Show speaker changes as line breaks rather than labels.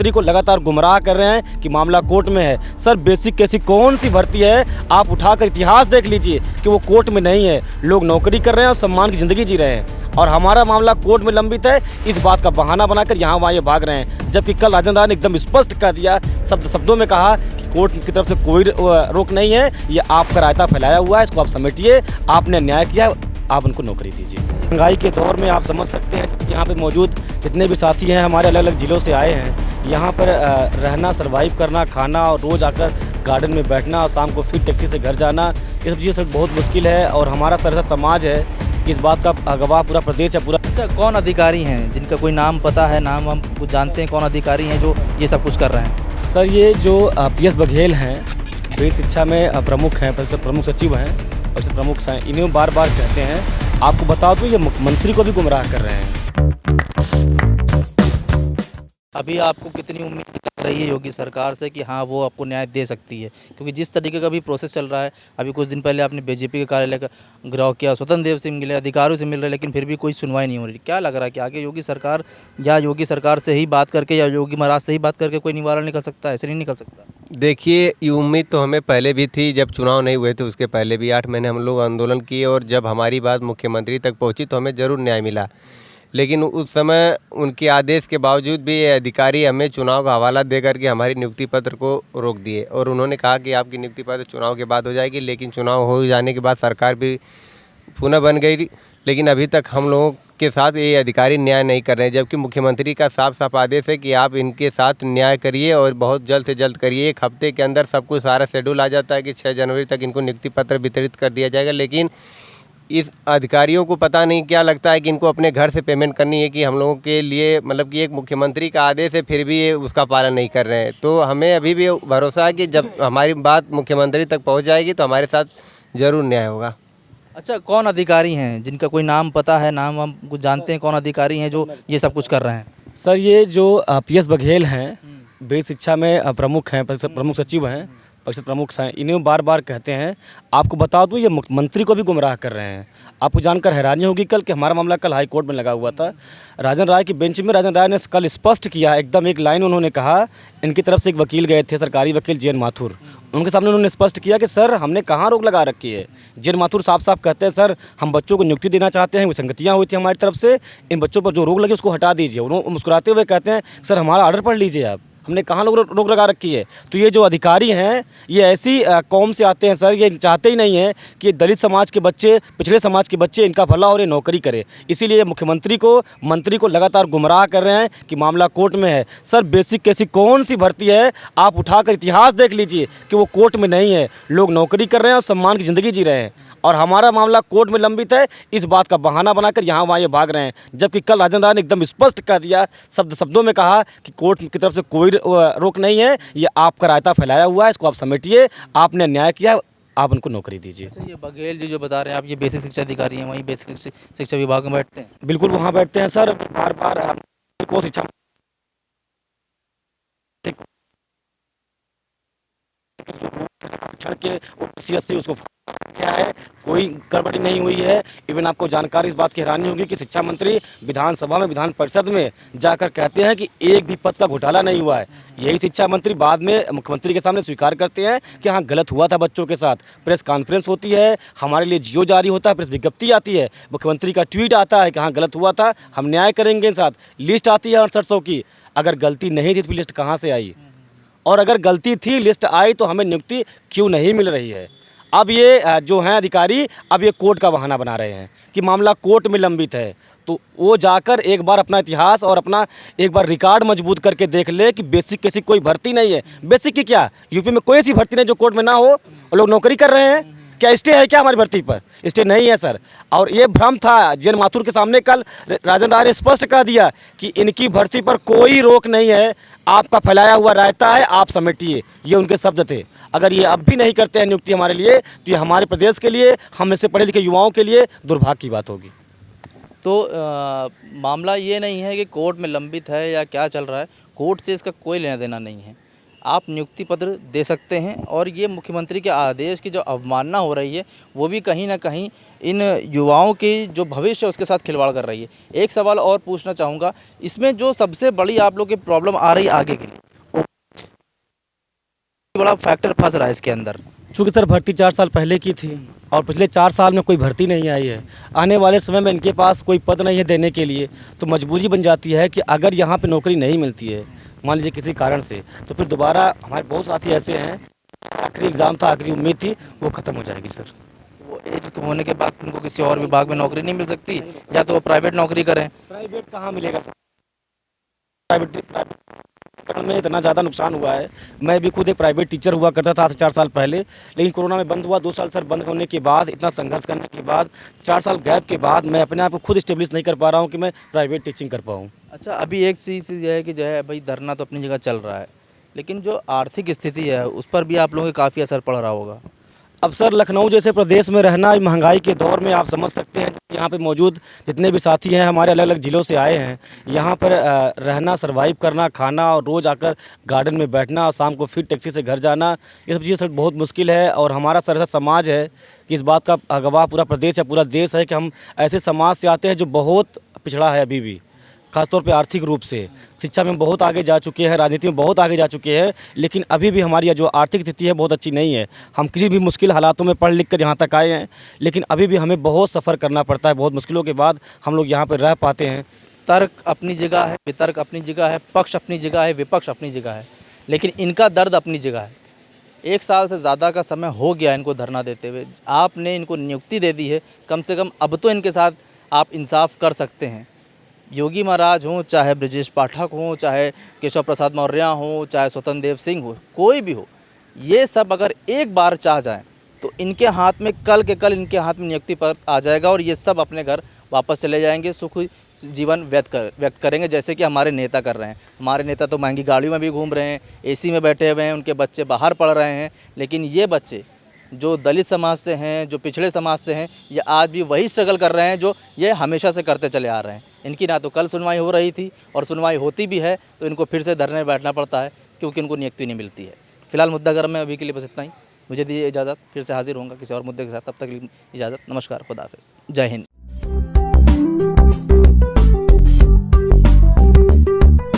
मुख्यमंत्री को लगातार गुमराह कर रहे हैं कि मामला कोर्ट में है। सर बेसिक कैसी कौन सी भर्ती है, आप उठाकर इतिहास देख लीजिए कि वो कोर्ट में नहीं है। लोग नौकरी कर रहे हैं और सम्मान की ज़िंदगी जी रहे हैं, और हमारा मामला कोर्ट में लंबित है, इस बात का बहाना बनाकर यहाँ वहाँ ये भाग रहे हैं। जबकि कल राजन राय ने एकदम स्पष्ट कह दिया, शब्दों में कहा कि कोर्ट की तरफ से कोई रोक नहीं है, ये आपका रायता फैलाया हुआ है, इसको आप समेटिए, आपने अन्याय किया, आप उनको नौकरी दीजिए। महंगाई के दौर में आप समझ सकते हैं कि यहाँ पे मौजूद जितने भी साथी हैं हमारे अलग अलग ज़िलों से आए हैं, यहाँ पर रहना, सर्वाइव करना, खाना और रोज़ आकर गार्डन में बैठना और शाम को फिर टैक्सी से घर जाना, ये सब चीज़ें बहुत मुश्किल है। और हमारा सरसा समाज है, इस बात का गवाह पूरा प्रदेश है पूरा।
अच्छा, कौन अधिकारी हैं जिनका कोई नाम पता है, नाम हम कुछ जानते हैं, कौन अधिकारी हैं जो ये सब कुछ कर रहे हैं?
सर ये जो PS बघेल हैं, बेसिक शिक्षा में प्रमुख हैं, प्रमुख सचिव हैं, परिषद प्रमुख हैं, इन्हें बार बार कहते हैं। आपको बता दूं ये मुख्यमंत्री को भी गुमराह कर रहे हैं।
अभी आपको कितनी उम्मीद लग रही है योगी सरकार से कि हाँ वो आपको न्याय दे सकती है? क्योंकि जिस तरीके का भी प्रोसेस चल रहा है, अभी कुछ दिन पहले आपने BJP के कार्यालय का घेराव किया, स्वतंत्र देव से मिले, अधिकारियों से मिल रहे, लेकिन फिर भी कोई सुनवाई नहीं हो रही। क्या लग रहा है कि आगे योगी सरकार या योगी सरकार से ही बात करके या योगी महाराज से ही बात करके कोई निवारण निकल सकता है? ऐसे नहीं निकल सकता?
देखिए, ये उम्मीद तो हमें पहले भी थी, जब चुनाव नहीं हुए थे उसके पहले भी 8 महीने हम लोग आंदोलन किए, और जब हमारी बात मुख्यमंत्री तक पहुंची तो हमें ज़रूर न्याय मिला। लेकिन उस समय उनके आदेश के बावजूद भी ये अधिकारी हमें चुनाव का हवाला दे करके हमारी नियुक्ति पत्र को रोक दिए, और उन्होंने कहा कि आपकी नियुक्ति पत्र चुनाव के बाद हो जाएगी। लेकिन चुनाव हो जाने के बाद सरकार भी पुनः बन गई, लेकिन अभी तक हम लोगों के साथ ये अधिकारी न्याय नहीं कर रहे हैं। जबकि मुख्यमंत्री का साफ साफ आदेश है कि आप इनके साथ न्याय करिए और बहुत जल्द से जल्द करिए। 1 हफ्ते के अंदर सब कुछ सारा शेड्यूल आ जाता है कि 6 जनवरी तक इनको नियुक्ति पत्र वितरित कर दिया जाएगा। लेकिन इस अधिकारियों को पता नहीं क्या लगता है कि इनको अपने घर से पेमेंट करनी है, कि हम लोगों के लिए मतलब कि एक मुख्यमंत्री का आदेश है, फिर भी ये उसका पालन नहीं कर रहे हैं। तो हमें अभी भी भरोसा है कि जब हमारी बात मुख्यमंत्री तक पहुंच जाएगी तो हमारे साथ ज़रूर न्याय होगा।
अच्छा, कौन अधिकारी हैं जिनका कोई नाम पता है, नाम हम कुछ जानते हैं, कौन अधिकारी हैं जो ये सब कुछ कर रहे हैं?
सर ये जो PS बघेल हैं, बेसिक शिक्षा में प्रमुख हैं, प्रमुख सचिव हैं, परिषद प्रमुख हैं, इन्हें बार बार कहते हैं। आपको बता दूं ये मुख्यमंत्री को भी गुमराह कर रहे हैं। आपको जानकर हैरानी होगी कल कि हमारा मामला कल हाई कोर्ट में लगा हुआ था। राजन राय की बेंच में राजन राय ने कल स्पष्ट किया, एकदम एक लाइन उन्होंने कहा, इनकी तरफ से एक वकील गए थे, सरकारी वकील JN माथुर, उनके सामने उन्होंने स्पष्ट किया कि सर हमने कहाँ रोक लगा रखी है। JN माथुर साफ साफ कहते हैं सर हम बच्चों को नियुक्ति देना चाहते हैं, विसंगतियाँ हुई थी हमारी तरफ से, इन बच्चों पर जो रोक लगी उसको हटा दीजिए। उन्होंने मुस्कुराते हुए कहते हैं सर हमारा ऑर्डर पढ़ लीजिए आप, हमने कहाँ रोक लगा रखी है। तो ये जो अधिकारी हैं ये ऐसी कौम से आते हैं सर, ये चाहते ही नहीं हैं कि दलित समाज के बच्चे, पिछड़े समाज के बच्चे इनका भला और ये नौकरी करे। इसीलिए मुख्यमंत्री को, मंत्री को लगातार गुमराह कर रहे हैं कि मामला कोर्ट में है। सर बेसिक कैसी कौन सी भर्ती है, आप उठाकर इतिहास देख लीजिए कि वो कोर्ट में नहीं है। लोग नौकरी कर रहे हैं और सम्मान की ज़िंदगी जी रहे हैं, और हमारा मामला कोर्ट में लंबित है, इस बात का बहाना बनाकर यहाँ वहाँ ये भाग रहे हैं। जबकि कल राजन राय ने एकदम स्पष्ट कह दिया, शब्दों में कहा कि कोर्ट की तरफ से कोई रोक नहीं है, ये आपका रायता फैलाया हुआ है, इसको आप समेटिए, आपने अन्याय किया, आप उनको नौकरी दीजिए।
अच्छा, ये बघेल जी जो बता रहे हैं आप, ये बेसिक शिक्षा अधिकारी हैं, वहीं बेसिक शिक्षा विभाग में बैठते हैं?
बिल्कुल वहाँ बैठते हैं सर, बार बार को शिक्षा के से उसको क्या है, कोई गड़बड़ी नहीं हुई है। इवन आपको जानकारी इस बात की हैरानी होगी कि शिक्षा मंत्री विधानसभा में, विधान परिषद में जाकर कहते हैं कि एक भी पद का घोटाला नहीं हुआ है। यही शिक्षा मंत्री बाद में मुख्यमंत्री के सामने स्वीकार करते हैं कि हाँ गलत हुआ था बच्चों के साथ। प्रेस कॉन्फ्रेंस होती है, हमारे लिए जियो जारी होता है, प्रेस विज्ञप्ति आती है, मुख्यमंत्री का ट्वीट आता है कि हाँ गलत हुआ था, हम न्याय करेंगे। साथ लिस्ट आती है 6800 की, अगर गलती नहीं थी तो लिस्ट कहाँ से आई, और अगर गलती थी, लिस्ट आई, तो हमें नियुक्ति क्यों नहीं मिल रही है। अब ये जो हैं अधिकारी, अब ये कोर्ट का बहाना बना रहे हैं कि मामला कोर्ट में लंबित है। तो वो जाकर एक बार अपना इतिहास और अपना एक बार रिकॉर्ड मजबूत करके देख ले कि बेसिक कैसी कोई भर्ती नहीं है। बेसिक की क्या, यूपी में कोई ऐसी भर्ती नहीं जो कोर्ट में ना हो और लोग नौकरी कर रहे हैं। क्या स्टे है क्या हमारी भर्ती पर? स्टे नहीं है सर। और ये भ्रम था, JN माथुर के सामने कल राजन राय ने स्पष्ट कह दिया कि इनकी भर्ती पर कोई रोक नहीं है, आपका फैलाया हुआ रायता है, आप समेटिए, ये उनके शब्द थे। अगर ये अब भी नहीं करते हैं नियुक्ति हमारे लिए, तो ये हमारे प्रदेश के लिए, हम ऐसे पढ़े लिखे युवाओं के लिए दुर्भाग्य की बात होगी।
तो मामला ये नहीं है कि कोर्ट में लंबित है या क्या चल रहा है, कोर्ट से इसका कोई लेना देना नहीं है। आप नियुक्ति पत्र दे सकते हैं। और ये मुख्यमंत्री के आदेश की जो अवमानना हो रही है वो भी कहीं ना कहीं इन युवाओं की जो भविष्य है उसके साथ खिलवाड़ कर रही है। एक सवाल और पूछना चाहूँगा, इसमें जो सबसे बड़ी आप लोग की प्रॉब्लम आ रही है आगे के लिए, वो बड़ा फैक्टर फंस रहा है इसके अंदर।
चूँकि सर भर्ती 4 साल पहले की थी और पिछले 4 साल में कोई भर्ती नहीं आई है, आने वाले समय में इनके पास कोई पद नहीं है देने के लिए, तो मजबूरी बन जाती है कि अगर यहाँ पे नौकरी नहीं मिलती है मान लीजिए किसी कारण से, तो फिर दोबारा हमारे बहुत साथी ऐसे हैं, आखिरी एग्ज़ाम था, आखिरी उम्मीद थी, वो ख़त्म हो जाएगी सर।
वो एज होने के बाद उनको किसी और विभाग में नौकरी नहीं मिल सकती, या तो वो प्राइवेट नौकरी करें।
प्राइवेट कहाँ मिलेगा सर? प्राइवेट में इतना ज़्यादा नुकसान हुआ है। मैं भी खुद एक प्राइवेट टीचर हुआ करता था आज से 4 साल पहले, लेकिन कोरोना में बंद हुआ। 2 साल सर बंद होने के बाद, इतना संघर्ष करने के बाद, 4 साल गैप के बाद मैं अपने आप को खुद इस्टेब्लिश नहीं कर पा रहा हूँ कि मैं प्राइवेट टीचिंग कर पाऊँ।
अच्छा, अभी एक चीज़ ये है कि जो है भाई धरना तो अपनी जगह चल रहा है, लेकिन जो आर्थिक स्थिति है उस पर भी आप लोगों के काफ़ी असर पड़ रहा होगा।
अब सर लखनऊ जैसे प्रदेश में रहना महंगाई के दौर में आप समझ सकते हैं, यहाँ पे मौजूद जितने भी साथी हैं हमारे अलग अलग ज़िलों से आए हैं, यहाँ पर रहना, सर्वाइव करना, खाना और रोज़ आकर गार्डन में बैठना और शाम को फिर टैक्सी से घर जाना, ये सब चीज़ें सर बहुत मुश्किल है। और हमारा सर ऐसा समाज है कि इस बात का गवाह पूरा प्रदेश है, पूरा देश है कि हम ऐसे समाज से आते हैं जो बहुत पिछड़ा है अभी भी, खासतौर पे आर्थिक रूप से। शिक्षा में बहुत आगे जा चुके हैं, राजनीति में बहुत आगे जा चुके हैं, लेकिन अभी भी हमारी जो आर्थिक स्थिति है बहुत अच्छी नहीं है। हम किसी भी मुश्किल हालातों में पढ़ लिख कर यहाँ तक आए हैं, लेकिन अभी भी हमें बहुत सफ़र करना पड़ता है। बहुत मुश्किलों के बाद हम लोग यहाँ पर रह पाते हैं।
तर्क अपनी जगह है, वितर्क अपनी जगह है, पक्ष अपनी जगह है, विपक्ष अपनी जगह है, लेकिन इनका दर्द अपनी जगह है। 1 साल से ज़्यादा का समय हो गया इनको धरना देते हुए, आपने इनको नियुक्ति दे दी है, कम से कम अब तो इनके साथ आप इंसाफ कर सकते हैं। योगी महाराज हों, चाहे ब्रजेश पाठक हों, चाहे केशव प्रसाद मौर्य हों, चाहे स्वतंत्र देव सिंह हो, कोई भी हो, ये सब अगर एक बार चाह जाएं तो इनके हाथ में कल के कल इनके हाथ में नियुक्ति पत्र आ जाएगा और ये सब अपने घर वापस चले जाएंगे, सुख जीवन व्यक्त करेंगे, जैसे कि हमारे नेता कर रहे हैं। हमारे नेता तो महंगी गाड़ियों में भी घूम रहे हैं, एसी में बैठे हुए हैं, उनके बच्चे बाहर पढ़ रहे हैं, लेकिन ये बच्चे जो दलित समाज से हैं, जो पिछड़े समाज से हैं, ये आज भी वही स्ट्रगल कर रहे हैं जो ये हमेशा से करते चले आ रहे हैं। इनकी ना तो कल सुनवाई हो रही थी, और सुनवाई होती भी है तो इनको फिर से धरने में बैठना पड़ता है क्योंकि इनको नियुक्ति नहीं मिलती है। फिलहाल मुद्दा गर्म में अभी के लिए बस इतना ही। मुझे दीजिए इजाज़त, फिर से हाजिर होऊंगा किसी और मुद्दे के साथ। तब तक इजाज़त, नमस्कार, खुदा हाफिज़, जय हिंद।